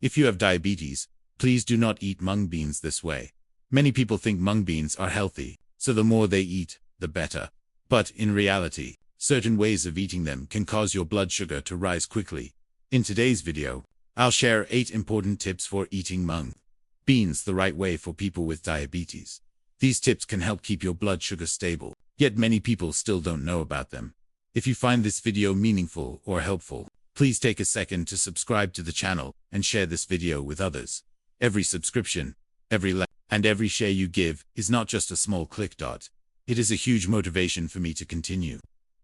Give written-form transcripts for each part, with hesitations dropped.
If you have diabetes, please do not eat mung beans this way. Many people think mung beans are healthy, so the more they eat, the better. But in reality, certain ways of eating them can cause your blood sugar to rise quickly. In today's video, I'll share 8 important tips for eating mung beans the right way for people with diabetes. These tips can help keep your blood sugar stable, yet many people still don't know about them. If you find this video meaningful or helpful, please take a second to subscribe to the channel and share this video with others. Every subscription, every like, and every share you give is not just a small click dot. It is a huge motivation for me to continue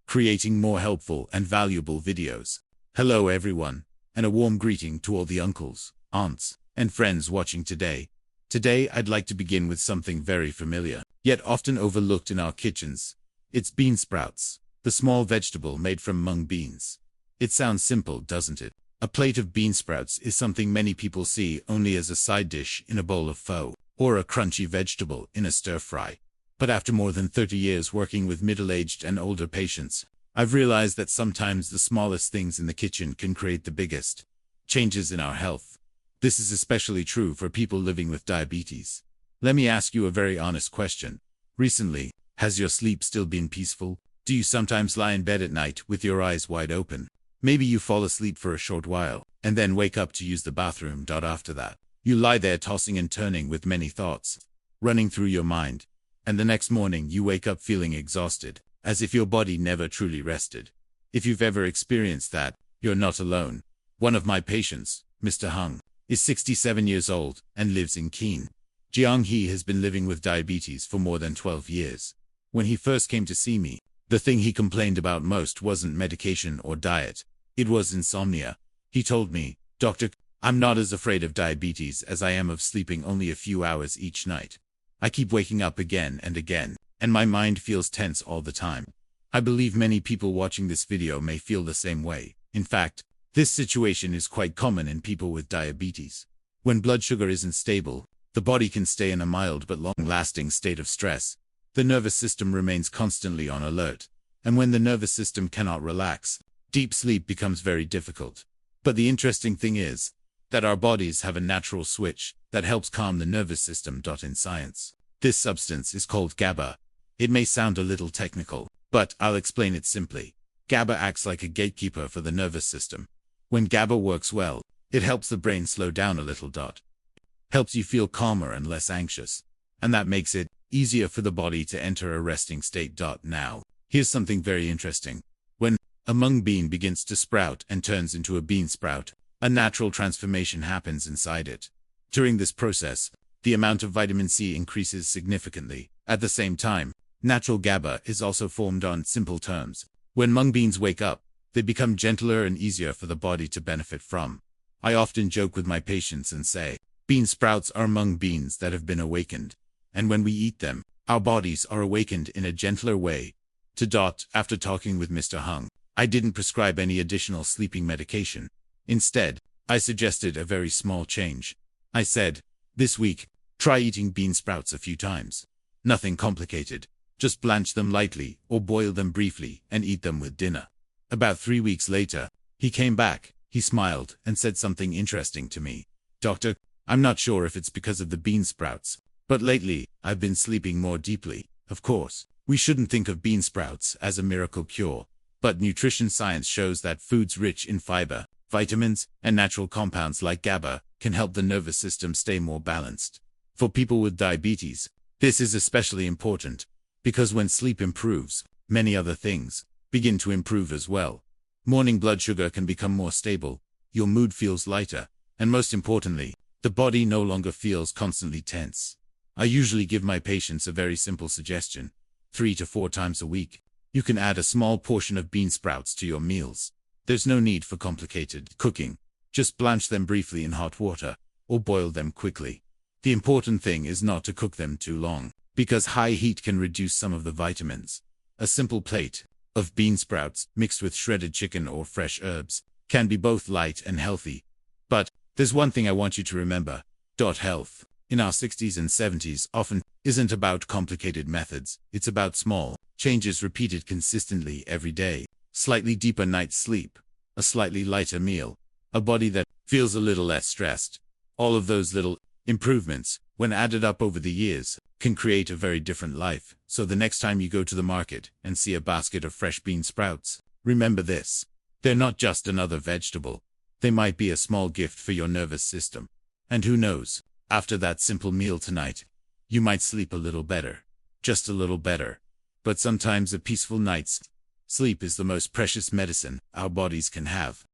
creating more helpful and valuable videos. Hello everyone, and a warm greeting to all the uncles, aunts, and friends watching today. Today I'd like to begin with something very familiar, yet often overlooked in our kitchens. It's bean sprouts, the small vegetable made from mung beans. It sounds simple, doesn't it? A plate of bean sprouts is something many people see only as a side dish in a bowl of pho, or a crunchy vegetable in a stir-fry. But after more than 30 years working with middle-aged and older patients, I've realized that sometimes the smallest things in the kitchen can create the biggest changes in our health. This is especially true for people living with diabetes. Let me ask you a very honest question. Recently, has your sleep still been peaceful? Do you sometimes lie in bed at night with your eyes wide open? Maybe you fall asleep for a short while, and then wake up to use the bathroom. After that, you lie there tossing and turning with many thoughts running through your mind. And the next morning you wake up feeling exhausted, as if your body never truly rested. If you've ever experienced that, you're not alone. One of my patients, Mr. Hung, is 67 years old and lives in Keen. Jiang. He has been living with diabetes for more than 12 years. When he first came to see me, the thing he complained about most wasn't medication or diet. It was insomnia. He told me, "Doctor, I'm not as afraid of diabetes as I am of sleeping only a few hours each night. I keep waking up again and again, and my mind feels tense all the time." I believe many people watching this video may feel the same way. In fact, this situation is quite common in people with diabetes. When blood sugar isn't stable, the body can stay in a mild but long-lasting state of stress. The nervous system remains constantly on alert, and when the nervous system cannot relax, deep sleep becomes very difficult. But the interesting thing is that our bodies have a natural switch that helps calm the nervous system. In science, this substance is called GABA. It may sound a little technical, but I'll explain it simply. GABA acts like a gatekeeper for the nervous system. When GABA works well, it helps the brain slow down a little. Helps you feel calmer and less anxious, and that makes it easier for the body to enter a resting state. Now, here's something very interesting. When a mung bean begins to sprout and turns into a bean sprout, a natural transformation happens inside it. During this process, the amount of vitamin C increases significantly. At the same time, natural GABA is also formed. On simple terms, when mung beans wake up, they become gentler and easier for the body to benefit from. I often joke with my patients and say, bean sprouts are mung beans that have been awakened. And when we eat them, our bodies are awakened in a gentler way. After talking with Mr. Hung, I didn't prescribe any additional sleeping medication. Instead, I suggested a very small change. I said, this week, try eating bean sprouts a few times. Nothing complicated. Just blanch them lightly or boil them briefly and eat them with dinner. About 3 weeks later, he came back. He smiled and said something interesting to me. "Doctor, I'm not sure if it's because of the bean sprouts, but lately, I've been sleeping more deeply." Of course, we shouldn't think of bean sprouts as a miracle cure, but nutrition science shows that foods rich in fiber, vitamins, and natural compounds like GABA can help the nervous system stay more balanced. For people with diabetes, this is especially important, because when sleep improves, many other things begin to improve as well. Morning blood sugar can become more stable, your mood feels lighter, and most importantly, the body no longer feels constantly tense. I usually give my patients a very simple suggestion. 3 to 4 times a week, you can add a small portion of bean sprouts to your meals. There's no need for complicated cooking. Just blanch them briefly in hot water, or boil them quickly. The important thing is not to cook them too long, because high heat can reduce some of the vitamins. A simple plate of bean sprouts mixed with shredded chicken or fresh herbs can be both light and healthy. But there's one thing I want you to remember. Health in our 60s and 70s often isn't about complicated methods. It's about small changes repeated consistently every day. Slightly deeper night's sleep, a slightly lighter meal, a body that feels a little less stressed. All of those little improvements, when added up over the years, can create a very different life. So the next time you go to the market and see a basket of fresh bean sprouts, remember this. They're not just another vegetable. They might be a small gift for your nervous system. And who knows, after that simple meal tonight, you might sleep a little better. Just a little better. But sometimes a peaceful night's sleep is the most precious medicine our bodies can have.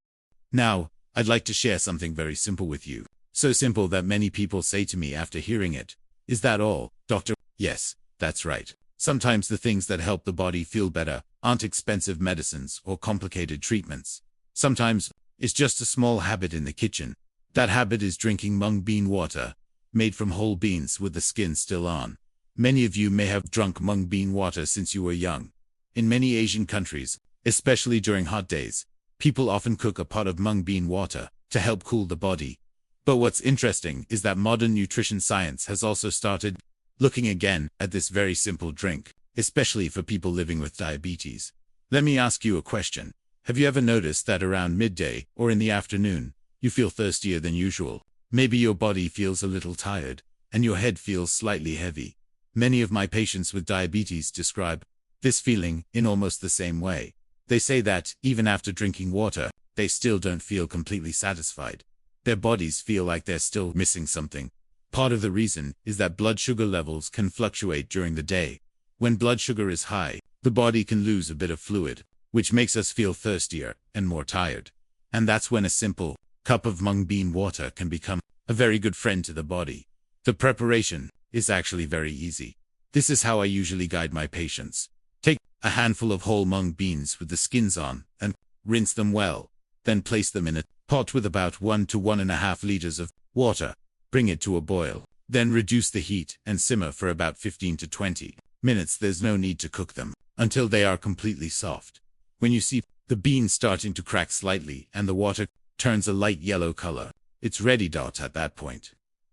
Now, I'd like to share something very simple with you. So simple that many people say to me after hearing it, "Is that all, doctor?" Yes, that's right. Sometimes the things that help the body feel better aren't expensive medicines or complicated treatments. Sometimes it's just a small habit in the kitchen. That habit is drinking mung bean water, made from whole beans with the skin still on. Many of you may have drunk mung bean water since you were young. In many Asian countries, especially during hot days, people often cook a pot of mung bean water to help cool the body. But what's interesting is that modern nutrition science has also started looking again at this very simple drink, especially for people living with diabetes. Let me ask you a question. Have you ever noticed that around midday or in the afternoon, you feel thirstier than usual? Maybe your body feels a little tired, and your head feels slightly heavy. Many of my patients with diabetes describe this feeling in almost the same way. They say that, even after drinking water, they still don't feel completely satisfied. Their bodies feel like they're still missing something. Part of the reason is that blood sugar levels can fluctuate during the day. When blood sugar is high, the body can lose a bit of fluid, which makes us feel thirstier and more tired. And that's when a simple cup of mung bean water can become a very good friend to the body. The preparation is actually very easy. This is how I usually guide my patients. Take a handful of whole mung beans with the skins on and rinse them well. Then place them in a pot with about 1 to 1.5 liters of water. Bring it to a boil. Then reduce the heat and simmer for about 15 to 20 minutes. There's no need to cook them until they are completely soft. When you see the beans starting to crack slightly and the water turns a light yellow color, it's ready. At that point,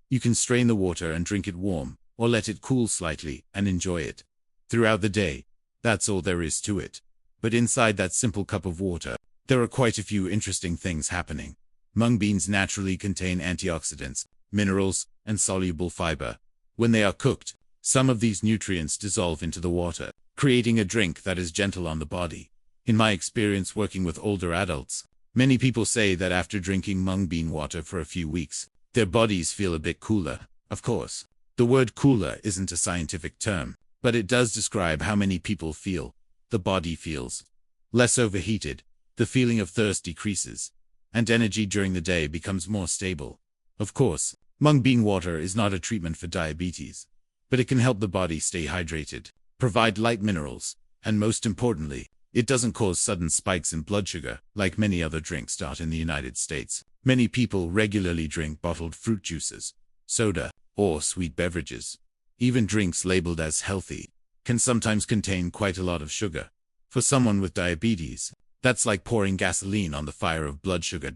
you can strain the water and drink it warm, or let it cool slightly and enjoy it. Throughout the day, that's all there is to it. But inside that simple cup of water, there are quite a few interesting things happening. Mung beans naturally contain antioxidants, minerals, and soluble fiber. When they are cooked, some of these nutrients dissolve into the water, creating a drink that is gentle on the body. In my experience working with older adults, many people say that after drinking mung bean water for a few weeks, their bodies feel a bit cooler. Of course, the word cooler isn't a scientific term, but it does describe how many people feel. The body feels less overheated, the feeling of thirst decreases, and energy during the day becomes more stable. Of course, mung bean water is not a treatment for diabetes, but it can help the body stay hydrated, provide light minerals, and most importantly, it doesn't cause sudden spikes in blood sugar like many other drinks. In the United States, many people regularly drink bottled fruit juices, soda, or sweet beverages. Even drinks labeled as healthy can sometimes contain quite a lot of sugar. For someone with diabetes, that's like pouring gasoline on the fire of blood sugar.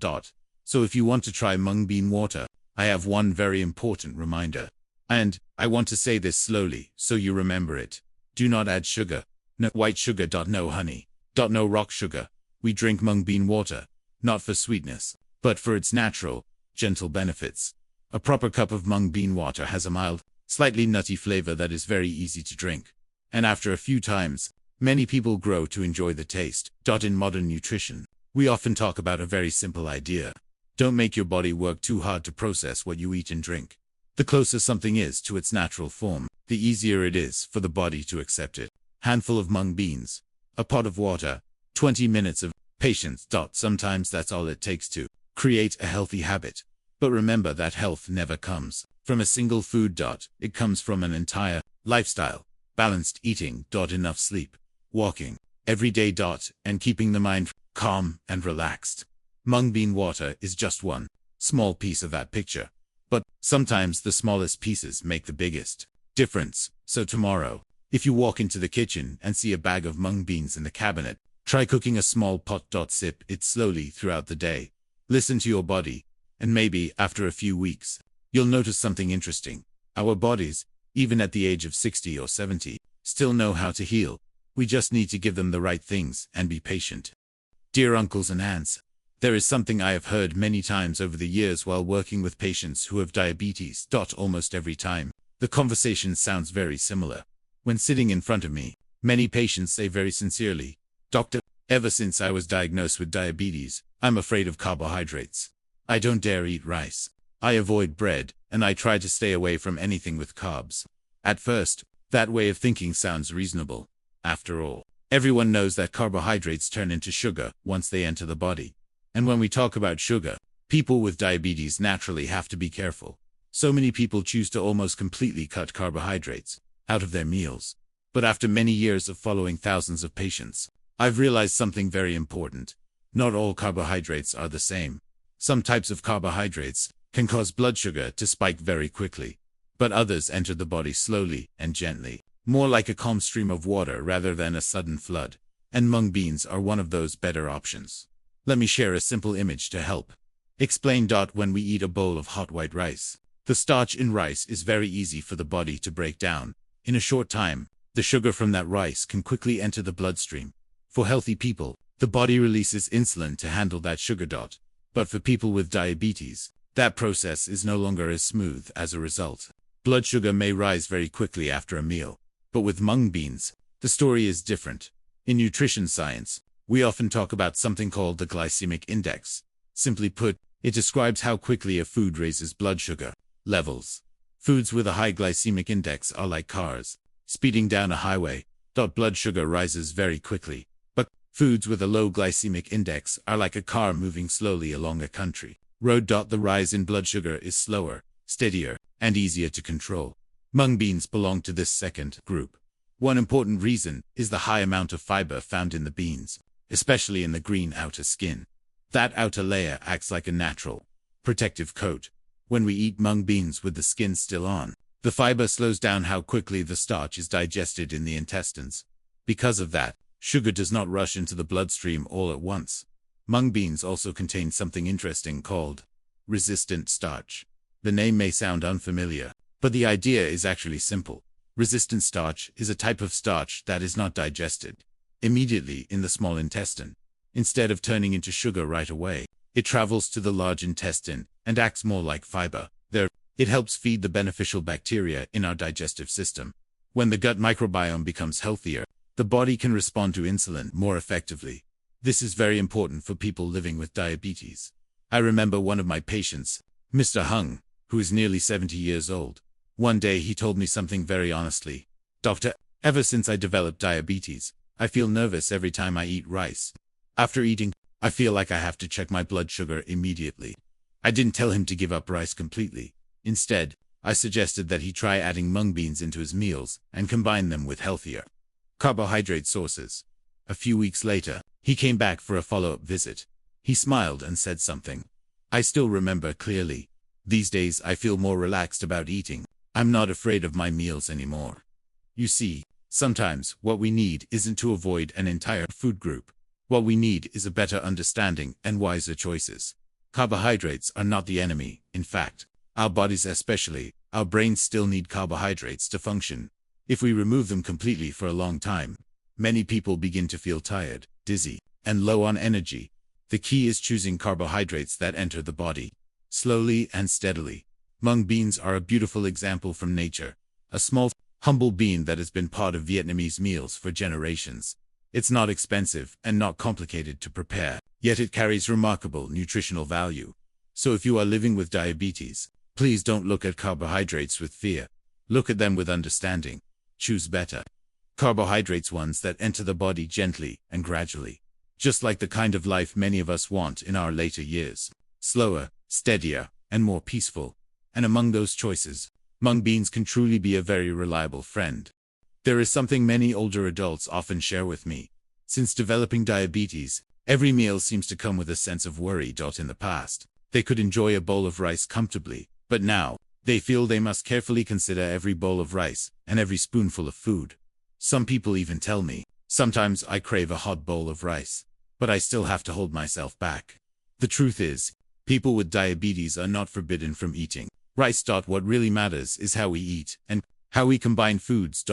So if you want to try mung bean water, I have one very important reminder. And I want to say this slowly so you remember it. Do not add sugar. No white sugar. No honey. No rock sugar. We drink mung bean water, not for sweetness, but for its natural, gentle benefits. A proper cup of mung bean water has a mild, slightly nutty flavor that is very easy to drink. And after a few times, many people grow to enjoy the taste. In modern nutrition, we often talk about a very simple idea. Don't make your body work too hard to process what you eat and drink. The closer something is to its natural form, the easier it is for the body to accept it. Handful of mung beans, a pot of water, 20 minutes of patience. Sometimes that's all it takes to create a healthy habit. But remember that health never comes from a single food. It comes from an entire lifestyle. Balanced eating. Enough sleep, walking every day. And keeping the mind calm and relaxed. Mung bean water is just one small piece of that picture. But sometimes the smallest pieces make the biggest difference. So tomorrow, if you walk into the kitchen and see a bag of mung beans in the cabinet, try cooking a small pot. Sip it slowly throughout the day. Listen to your body, and maybe after a few weeks, you'll notice something interesting. Our bodies, even at the age of 60 or 70, still know how to heal. We just need to give them the right things and be patient. Dear uncles and aunts, There is something I have heard many times over the years while working with patients who have diabetes. Almost every time, the conversation sounds very similar. When sitting in front of me, many patients say very sincerely, "Doctor, ever since I was diagnosed with diabetes, I'm afraid of carbohydrates. I don't dare eat rice. I avoid bread, and I try to stay away from anything with carbs." At first, that way of thinking sounds reasonable. After all, everyone knows that carbohydrates turn into sugar once they enter the body. And when we talk about sugar, people with diabetes naturally have to be careful. So many people choose to almost completely cut carbohydrates out of their meals. But after many years of following thousands of patients, I've realized something very important. Not all carbohydrates are the same. Some types of carbohydrates can cause blood sugar to spike very quickly, but others enter the body slowly and gently, more like a calm stream of water rather than a sudden flood. And mung beans are one of those better options. Let me share a simple image to help explain. When we eat a bowl of hot white rice, the starch in rice is very easy for the body to break down. In a short time, the sugar from that rice can quickly enter the bloodstream. For healthy people, the body releases insulin to handle that sugar. But for people with diabetes, that process is no longer as smooth. As a result, blood sugar may rise very quickly after a meal. But with mung beans, the story is different. In nutrition science, we often talk about something called the glycemic index. Simply put, it describes how quickly a food raises blood sugar levels. Foods with a high glycemic index are like cars speeding down a highway. Blood sugar rises very quickly. But foods with a low glycemic index are like a car moving slowly along a country road. The rise in blood sugar is slower, steadier, and easier to control. Mung beans belong to this second group. One important reason is the high amount of fiber found in the beans, especially in the green outer skin. That outer layer acts like a natural protective coat. When we eat mung beans with the skin still on, the fiber slows down how quickly the starch is digested in the intestines. Because of that, sugar does not rush into the bloodstream all at once. Mung beans also contain something interesting called resistant starch. The name may sound unfamiliar, but the idea is actually simple. Resistant starch is a type of starch that is not digested immediately in the small intestine. Instead of turning into sugar right away, it travels to the large intestine and acts more like fiber. There, it helps feed the beneficial bacteria in our digestive system. When the gut microbiome becomes healthier, the body can respond to insulin more effectively. This is very important for people living with diabetes. I remember one of my patients, Mr. Hung, who is nearly 70 years old. One day he told me something very honestly. "Doctor, ever since I developed diabetes, I feel nervous every time I eat rice. After eating, I feel like I have to check my blood sugar immediately." I didn't tell him to give up rice completely. Instead, I suggested that he try adding mung beans into his meals and combine them with healthier carbohydrate sources. A few weeks later, he came back for a follow-up visit. He smiled and said something I still remember clearly. "These days I feel more relaxed about eating. I'm not afraid of my meals anymore." You see, sometimes what we need isn't to avoid an entire food group. What we need is a better understanding and wiser choices. Carbohydrates are not the enemy. In fact, our bodies, especially our brains, still need carbohydrates to function. If we remove them completely for a long time, many people begin to feel tired, dizzy, and low on energy. The key is choosing carbohydrates that enter the body slowly and steadily. Mung beans are a beautiful example from nature. A small, humble bean that has been part of Vietnamese meals for generations. It's not expensive and not complicated to prepare, yet it carries remarkable nutritional value. So if you are living with diabetes, please don't look at carbohydrates with fear. Look at them with understanding. Choose better carbohydrates, ones that enter the body gently and gradually. Just like the kind of life many of us want in our later years. Slower, steadier, and more peaceful. And among those choices, mung beans can truly be a very reliable friend. There is something many older adults often share with me. Since developing diabetes, every meal seems to come with a sense of worry. In the past, they could enjoy a bowl of rice comfortably, but now, they feel they must carefully consider every bowl of rice and every spoonful of food. Some people even tell me, "Sometimes I crave a hot bowl of rice, but I still have to hold myself back." The truth is, people with diabetes are not forbidden from eating rice. What really matters is how we eat and how we combine foods.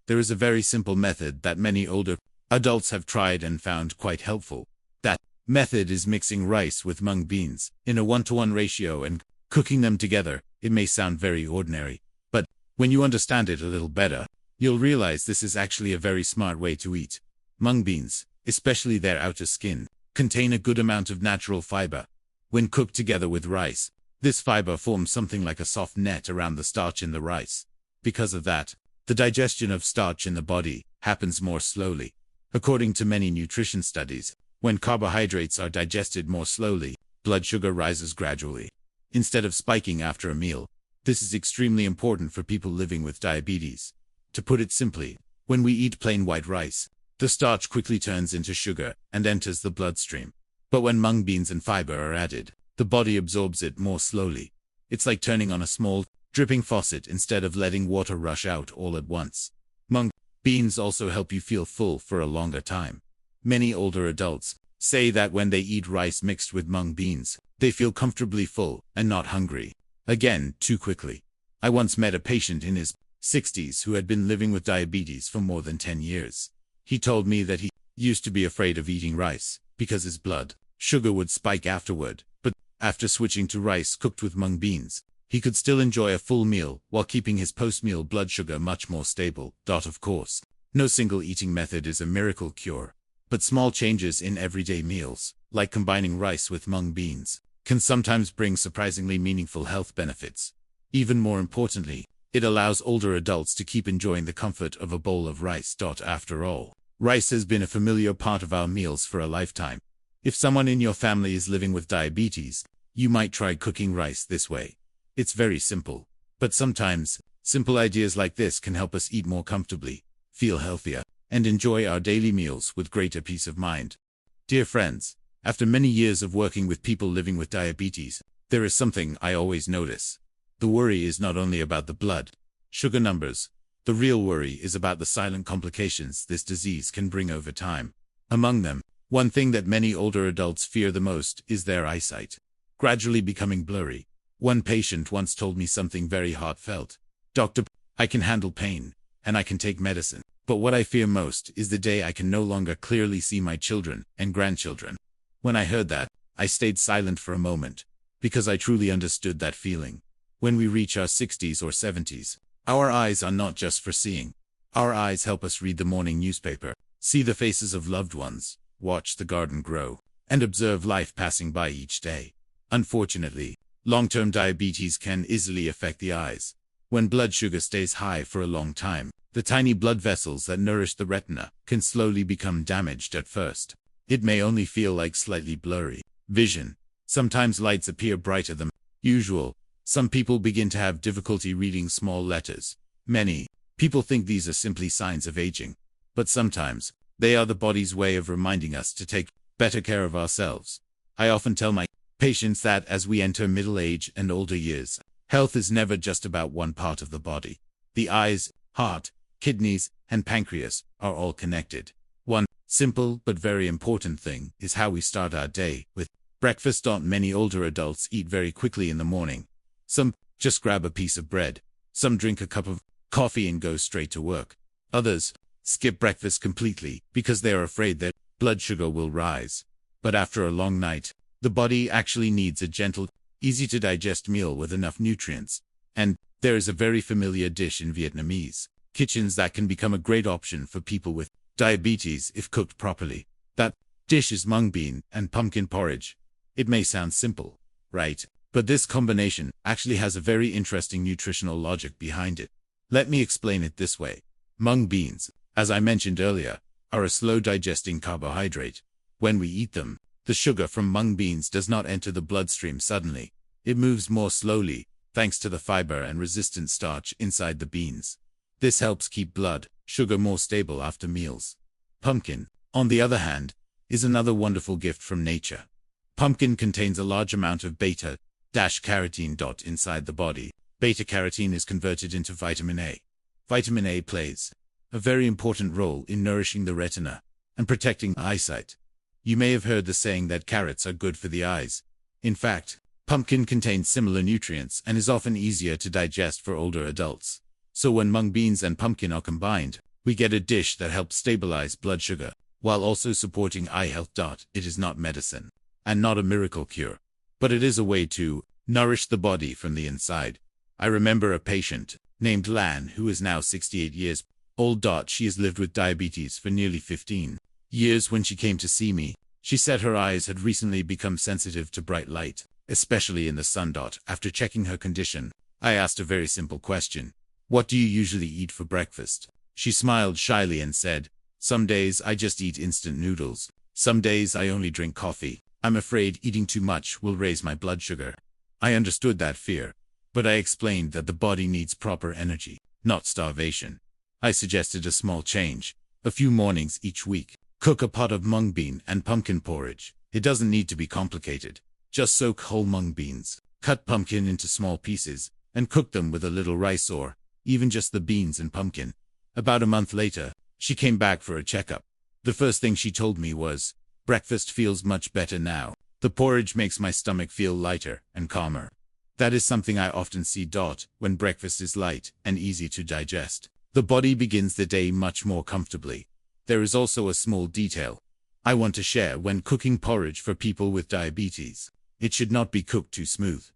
There is a very simple method that many older adults have tried and found quite helpful. That method is mixing rice with mung beans in a 1-to-1 ratio and cooking them together. It may sound very ordinary, but when you understand it a little better, you'll realize this is actually a very smart way to eat. Mung beans, especially their outer skin, contain a good amount of natural fiber. When cooked together with rice, this fiber forms something like a soft net around the starch in the rice. Because of that, the digestion of starch in the body happens more slowly. According to many nutrition studies, when carbohydrates are digested more slowly, blood sugar rises gradually, instead of spiking after a meal. This is extremely important for people living with diabetes. To put it simply, when we eat plain white rice, the starch quickly turns into sugar and enters the bloodstream. But when mung beans and fiber are added, the body absorbs it more slowly. It's like turning on a small, dripping faucet instead of letting water rush out all at once. Mung beans also help you feel full for a longer time. Many older adults say that when they eat rice mixed with mung beans, they feel comfortably full and not hungry again too quickly. I once met a patient in his 60s who had been living with diabetes for more than 10 years. He told me that he used to be afraid of eating rice because his blood sugar would spike afterward, but after switching to rice cooked with mung beans, he could still enjoy a full meal while keeping his post-meal blood sugar much more stable. Of course, no single eating method is a miracle cure, but small changes in everyday meals, like combining rice with mung beans, can sometimes bring surprisingly meaningful health benefits. Even more importantly, it allows older adults to keep enjoying the comfort of a bowl of rice. After all, rice has been a familiar part of our meals for a lifetime. If someone in your family is living with diabetes, you might try cooking rice this way. It's very simple, but sometimes, simple ideas like this can help us eat more comfortably, feel healthier, and enjoy our daily meals with greater peace of mind. Dear friends, after many years of working with people living with diabetes, there is something I always notice. The worry is not only about the blood sugar numbers. The real worry is about the silent complications this disease can bring over time. Among them, one thing that many older adults fear the most is their eyesight gradually becoming blurry. One patient once told me something very heartfelt. "Doctor, I can handle pain, and I can take medicine, but what I fear most is the day I can no longer clearly see my children and grandchildren." When I heard that, I stayed silent for a moment, because I truly understood that feeling. When we reach our 60s or 70s, our eyes are not just for seeing. Our eyes help us read the morning newspaper, see the faces of loved ones, watch the garden grow, and observe life passing by each day. Unfortunately, long-term diabetes can easily affect the eyes. When blood sugar stays high for a long time, the tiny blood vessels that nourish the retina can slowly become damaged at first. It may only feel like slightly blurry vision. Sometimes lights appear brighter than usual. Some people begin to have difficulty reading small letters. Many people think these are simply signs of aging, but sometimes they are the body's way of reminding us to take better care of ourselves. I often tell my patients that as we enter middle age and older years, health is never just about one part of the body. The eyes, heart, kidneys, and pancreas are all connected. One simple but very important thing is how we start our day with breakfast. Many older adults eat very quickly in the morning. Some just grab a piece of bread. Some drink a cup of coffee and go straight to work. Others skip breakfast completely because they are afraid that blood sugar will rise. But after a long night, the body actually needs a gentle, easy-to-digest meal with enough nutrients. And there is a very familiar dish in Vietnamese kitchens that can become a great option for people with diabetes if cooked properly. That dish is mung bean and pumpkin porridge. It may sound simple, right? But this combination actually has a very interesting nutritional logic behind it. Let me explain it this way. Mung beans, as I mentioned earlier, are a slow-digesting carbohydrate. When we eat them, the sugar from mung beans does not enter the bloodstream suddenly. It moves more slowly, thanks to the fiber and resistant starch inside the beans. This helps keep blood sugar more stable after meals. Pumpkin, on the other hand, is another wonderful gift from nature. Pumpkin contains a large amount of beta-carotene. Inside the body, beta-carotene is converted into vitamin A. Vitamin A plays a very important role in nourishing the retina and protecting eyesight. You may have heard the saying that carrots are good for the eyes. In fact, pumpkin contains similar nutrients and is often easier to digest for older adults. So when mung beans and pumpkin are combined, we get a dish that helps stabilize blood sugar while also supporting eye health. It is not medicine, and not a miracle cure, but it is a way to nourish the body from the inside. I remember a patient named Lan who is now 68 years old. She has lived with diabetes for nearly 15 years. When she came to see me, she said her eyes had recently become sensitive to bright light, especially in the sun. After checking her condition, I asked a very simple question. What do you usually eat for breakfast? She smiled shyly and said, some days I just eat instant noodles. Some days I only drink coffee. I'm afraid eating too much will raise my blood sugar. I understood that fear, but I explained that the body needs proper energy, not starvation. I suggested a small change. A few mornings each week, cook a pot of mung bean and pumpkin porridge. It doesn't need to be complicated. Just soak whole mung beans, cut pumpkin into small pieces, and cook them with a little rice or even just the beans and pumpkin. About a month later, she came back for a checkup. The first thing she told me was, breakfast feels much better now. The porridge makes my stomach feel lighter and calmer. That is something I often see. When breakfast is light and easy to digest, the body begins the day much more comfortably. There is also a small detail I want to share when cooking porridge for people with diabetes. It should not be cooked too smooth.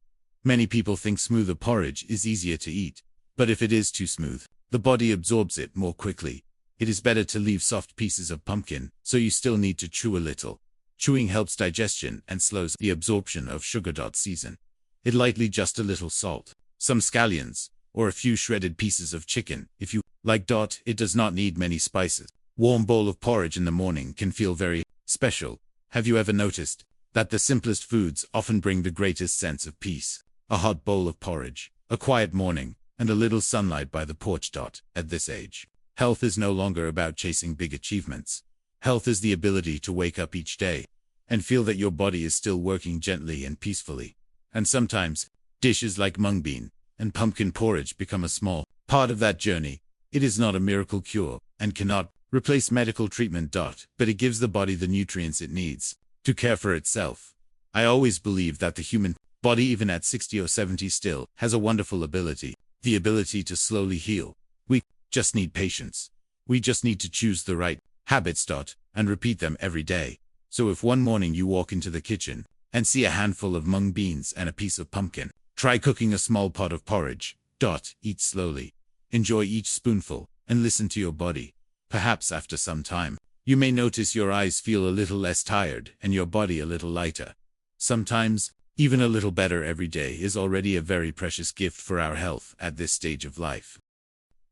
Many people think smoother porridge is easier to eat, but if it is too smooth, the body absorbs it more quickly. It is better to leave soft pieces of pumpkin, so you still need to chew a little. Chewing helps digestion and slows the absorption of sugar. Season it lightly, just a little salt, some scallions, or a few shredded pieces of chicken, if you like. It does not need many spices. Warm bowl of porridge in the morning can feel very special. Have you ever noticed that the simplest foods often bring the greatest sense of peace? A hot bowl of porridge, a quiet morning, and a little sunlight by the porch. At this age, health is no longer about chasing big achievements. Health is the ability to wake up each day and feel that your body is still working gently and peacefully. And sometimes, dishes like mung bean and pumpkin porridge become a small part of that journey. It is not a miracle cure and cannot replace medical treatment. But it gives the body the nutrients it needs to care for itself. I always believe that the human body, even at 60 or 70, still has a wonderful ability, the ability to slowly heal. We just need patience. We just need to choose the right habits. And repeat them every day. So if one morning you walk into the kitchen and see a handful of mung beans and a piece of pumpkin, try cooking a small pot of porridge. Eat slowly. Enjoy each spoonful and listen to your body. Perhaps after some time, you may notice your eyes feel a little less tired and your body a little lighter. Sometimes, even a little better every day is already a very precious gift for our health at this stage of life.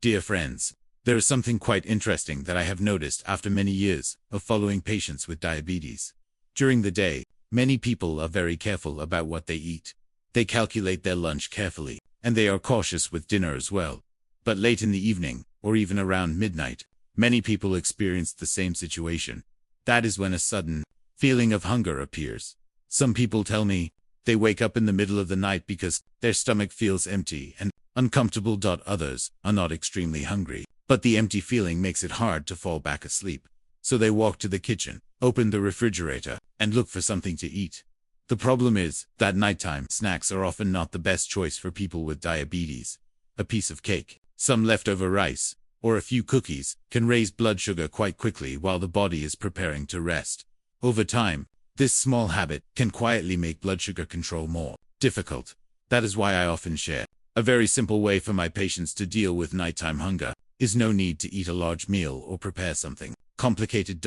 Dear friends, there is something quite interesting that I have noticed after many years of following patients with diabetes. During the day, many people are very careful about what they eat. They calculate their lunch carefully, and they are cautious with dinner as well. But late in the evening, or even around midnight, many people experience the same situation. That is when a sudden feeling of hunger appears. Some people tell me they wake up in the middle of the night because their stomach feels empty and uncomfortable. Others are not extremely hungry, but the empty feeling makes it hard to fall back asleep. So they walk to the kitchen, open the refrigerator, and look for something to eat. The problem is that nighttime snacks are often not the best choice for people with diabetes. A piece of cake, some leftover rice, or a few cookies can raise blood sugar quite quickly while the body is preparing to rest. Over time, this small habit can quietly make blood sugar control more difficult. That is why I often share a very simple way for my patients to deal with nighttime hunger. Is no need to eat a large meal or prepare something complicated.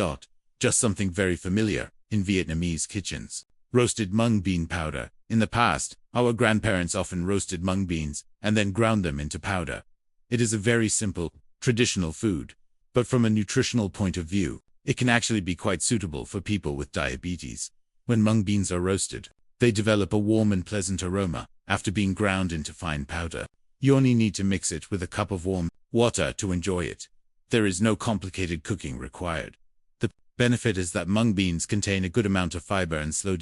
Just something very familiar in Vietnamese kitchens. Roasted mung bean powder. In the past, our grandparents often roasted mung beans and then ground them into powder. It is a very simple, traditional food, but from a nutritional point of view, it can actually be quite suitable for people with diabetes. When mung beans are roasted, they develop a warm and pleasant aroma after being ground into fine powder. You only need to mix it with a cup of warm water to enjoy it. There is no complicated cooking required. The benefit is that mung beans contain a good amount of fiber and slow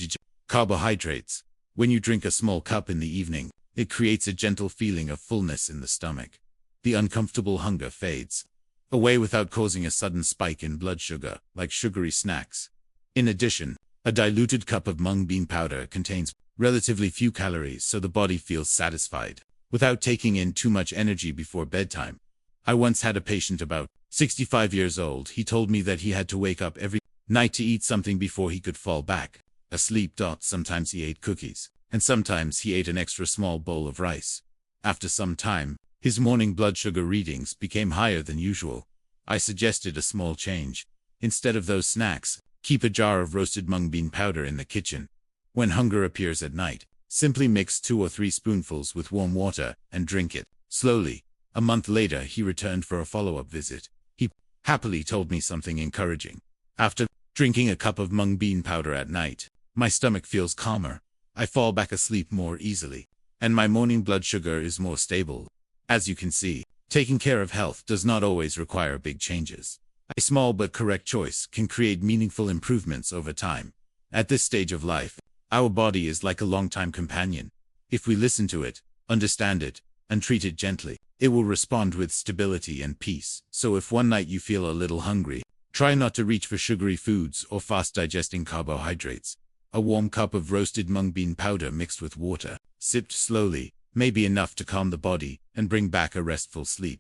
carbohydrates. When you drink a small cup in the evening, it creates a gentle feeling of fullness in the stomach. The uncomfortable hunger fades away without causing a sudden spike in blood sugar, like sugary snacks. In addition, a diluted cup of mung bean powder contains relatively few calories, so the body feels satisfied without taking in too much energy before bedtime. I once had a patient about 65 years old, he told me that he had to wake up every night to eat something before he could fall back asleep. Sometimes he ate cookies, and sometimes he ate an extra small bowl of rice. After some time, his morning blood sugar readings became higher than usual. I suggested a small change. Instead of those snacks, keep a jar of roasted mung bean powder in the kitchen. When hunger appears at night, simply mix 2 or 3 spoonfuls with warm water and drink it slowly. A month later, he returned for a follow-up visit. He happily told me something encouraging. After drinking a cup of mung bean powder at night, my stomach feels calmer. I fall back asleep more easily, and my morning blood sugar is more stable. As you can see, taking care of health does not always require big changes. A small but correct choice can create meaningful improvements over time. At this stage of life, our body is like a long-time companion. If we listen to it, understand it, and treat it gently, it will respond with stability and peace. So if one night you feel a little hungry, try not to reach for sugary foods or fast-digesting carbohydrates. A warm cup of roasted mung bean powder mixed with water, sipped slowly, may be enough to calm the body and bring back a restful sleep.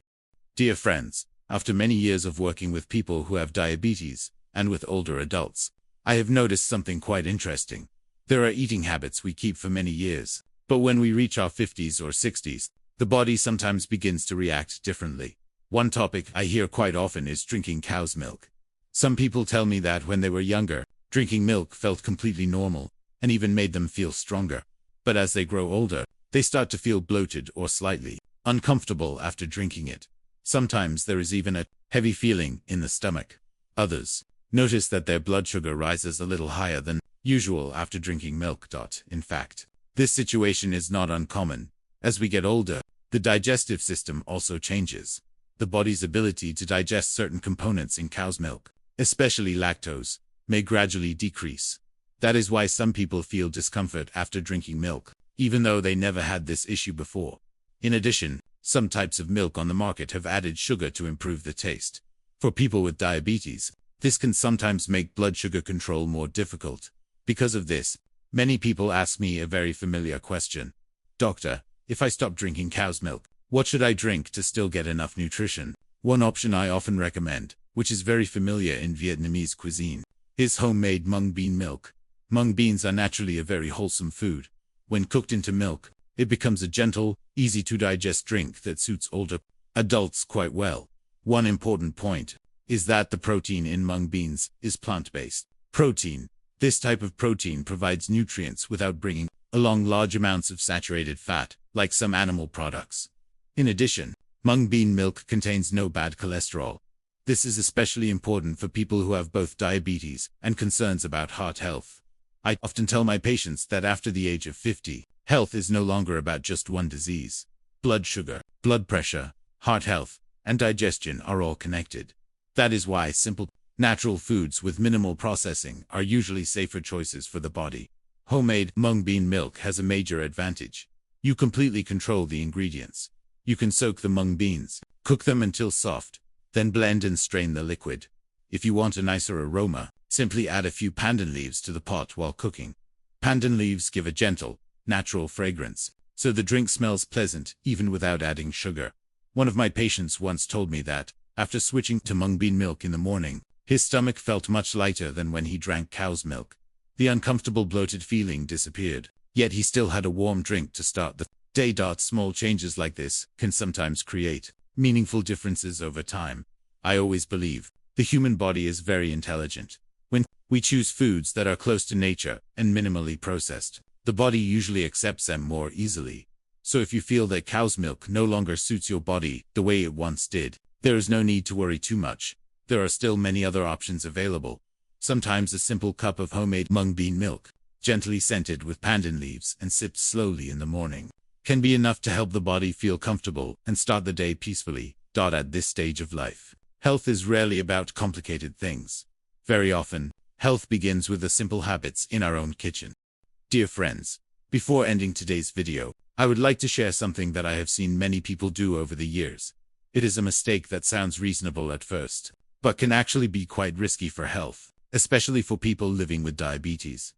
Dear friends, after many years of working with people who have diabetes, and with older adults, I have noticed something quite interesting. There are eating habits we keep for many years, but when we reach our 50s or 60s, the body sometimes begins to react differently. One topic I hear quite often is drinking cow's milk. Some people tell me that when they were younger, drinking milk felt completely normal, and even made them feel stronger. But as they grow older, they start to feel bloated or slightly uncomfortable after drinking it. Sometimes there is even a heavy feeling in the stomach. Others notice that their blood sugar rises a little higher than usual after drinking milk. In fact, this situation is not uncommon. As we get older, the digestive system also changes. The body's ability to digest certain components in cow's milk, especially lactose, may gradually decrease. That is why some people feel discomfort after drinking milk, even though they never had this issue before. In addition, some types of milk on the market have added sugar to improve the taste. For people with diabetes, this can sometimes make blood sugar control more difficult. Because of this, many people ask me a very familiar question. Doctor, if I stop drinking cow's milk, what should I drink to still get enough nutrition? One option I often recommend, which is very familiar in Vietnamese cuisine, is homemade mung bean milk. Mung beans are naturally a very wholesome food. When cooked into milk, it becomes a gentle, easy-to-digest drink that suits older adults quite well. One important point is that the protein in mung beans is plant-based protein. This type of protein provides nutrients without bringing along large amounts of saturated fat, like some animal products. In addition, mung bean milk contains no bad cholesterol. This is especially important for people who have both diabetes and concerns about heart health. I often tell my patients that after the age of 50, health is no longer about just one disease. Blood sugar, blood pressure, heart health, and digestion are all connected. That is why simple, natural foods with minimal processing are usually safer choices for the body. Homemade mung bean milk has a major advantage. You completely control the ingredients. You can soak the mung beans, cook them until soft, then blend and strain the liquid. If you want a nicer aroma, simply add a few pandan leaves to the pot while cooking. Pandan leaves give a gentle, natural fragrance, so the drink smells pleasant even without adding sugar. One of my patients once told me that, after switching to mung bean milk in the morning, his stomach felt much lighter than when he drank cow's milk. The uncomfortable bloated feeling disappeared, yet he still had a warm drink to start the day. Small changes like this can sometimes create meaningful differences over time. I always believe the human body is very intelligent. When we choose foods that are close to nature and minimally processed, the body usually accepts them more easily. So if you feel that cow's milk no longer suits your body the way it once did, there is no need to worry too much. There are still many other options available. Sometimes a simple cup of homemade mung bean milk, gently scented with pandan leaves and sipped slowly in the morning, can be enough to help the body feel comfortable and start the day peacefully. At this stage of life, health is rarely about complicated things. Very often, health begins with the simple habits in our own kitchen. Dear friends, before ending today's video, I would like to share something that I have seen many people do over the years. It is a mistake that sounds reasonable at first, but can actually be quite risky for health, especially for people living with diabetes.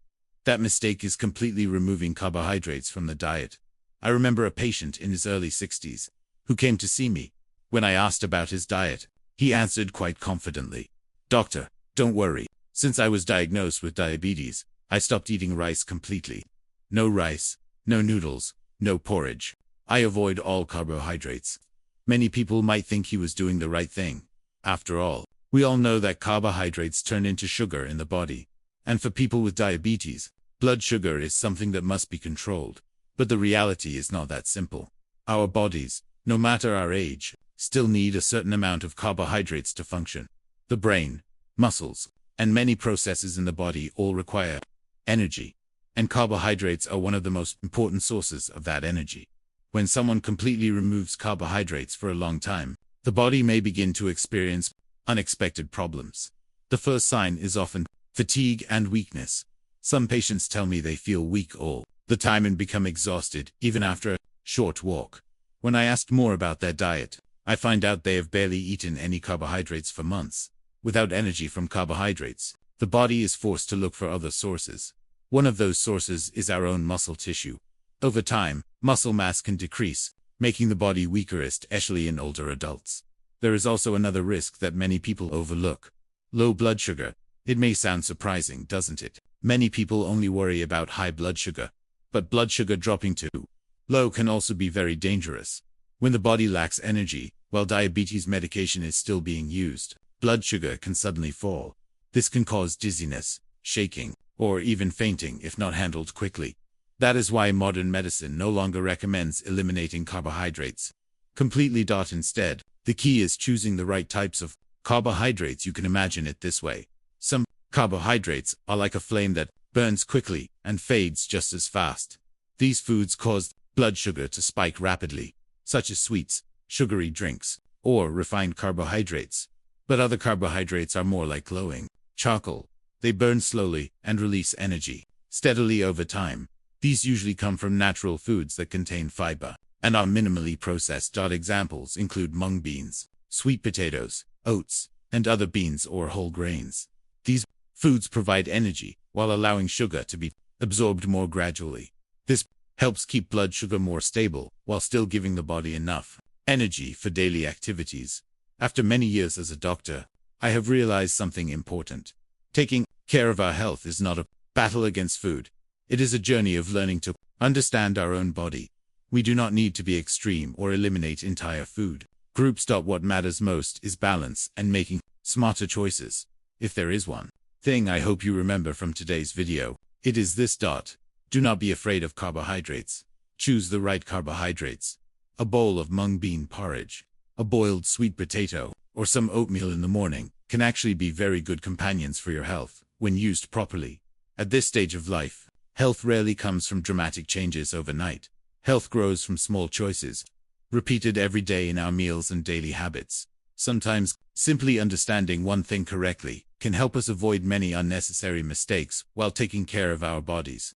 That mistake is completely removing carbohydrates from the diet. I remember a patient in his early 60s who came to see me. When I asked about his diet, He answered quite confidently. Doctor, don't worry. Since I was diagnosed with diabetes, I stopped eating rice completely. No rice, no noodles, no porridge. I avoid all carbohydrates. Many people might think he was doing the right thing. After all, we all know that carbohydrates turn into sugar in the body. And for people with diabetes, blood sugar is something that must be controlled. But the reality is not that simple. Our bodies, no matter our age, still need a certain amount of carbohydrates to function. The brain, muscles, and many processes in the body all require energy. And carbohydrates are one of the most important sources of that energy. When someone completely removes carbohydrates for a long time, the body may begin to experience unexpected problems. The first sign is often fatigue and weakness. Some patients tell me they feel weak all the time and become exhausted, even after a short walk. When I asked more about their diet, I find out they have barely eaten any carbohydrates for months. Without energy from carbohydrates, the body is forced to look for other sources. One of those sources is our own muscle tissue. Over time, muscle mass can decrease, making the body weaker, especially in older adults. There is also another risk that many people overlook: low blood sugar. It may sound surprising, doesn't it? Many people only worry about high blood sugar, but blood sugar dropping too low can also be very dangerous. When the body lacks energy, while diabetes medication is still being used, blood sugar can suddenly fall. This can cause dizziness, shaking, or even fainting if not handled quickly. That is why modern medicine no longer recommends eliminating carbohydrates completely. Instead, the key is choosing the right types of carbohydrates. You can imagine it this way. Some carbohydrates are like a flame that burns quickly and fades just as fast. These foods cause blood sugar to spike rapidly, such as sweets, sugary drinks, or refined carbohydrates. But other carbohydrates are more like glowing charcoal. They burn slowly and release energy steadily over time. These usually come from natural foods that contain fiber and are minimally processed. Examples include mung beans, sweet potatoes, oats, and other beans or whole grains. These foods provide energy while allowing sugar to be absorbed more gradually. This helps keep blood sugar more stable while still giving the body enough energy for daily activities. After many years as a doctor, I have realized something important. Taking care of our health is not a battle against food. It is a journey of learning to understand our own body. We do not need to be extreme or eliminate entire food groups. What matters most is balance and making smarter choices. If there is one thing I hope you remember from today's video, it is this: do not be afraid of carbohydrates. Choose the right carbohydrates. A bowl of mung bean porridge, a boiled sweet potato, or some oatmeal in the morning can actually be very good companions for your health when used properly. At this stage of life, health rarely comes from dramatic changes overnight. Health grows from small choices, repeated every day in our meals and daily habits. Sometimes, simply understanding one thing correctly can help us avoid many unnecessary mistakes while taking care of our bodies.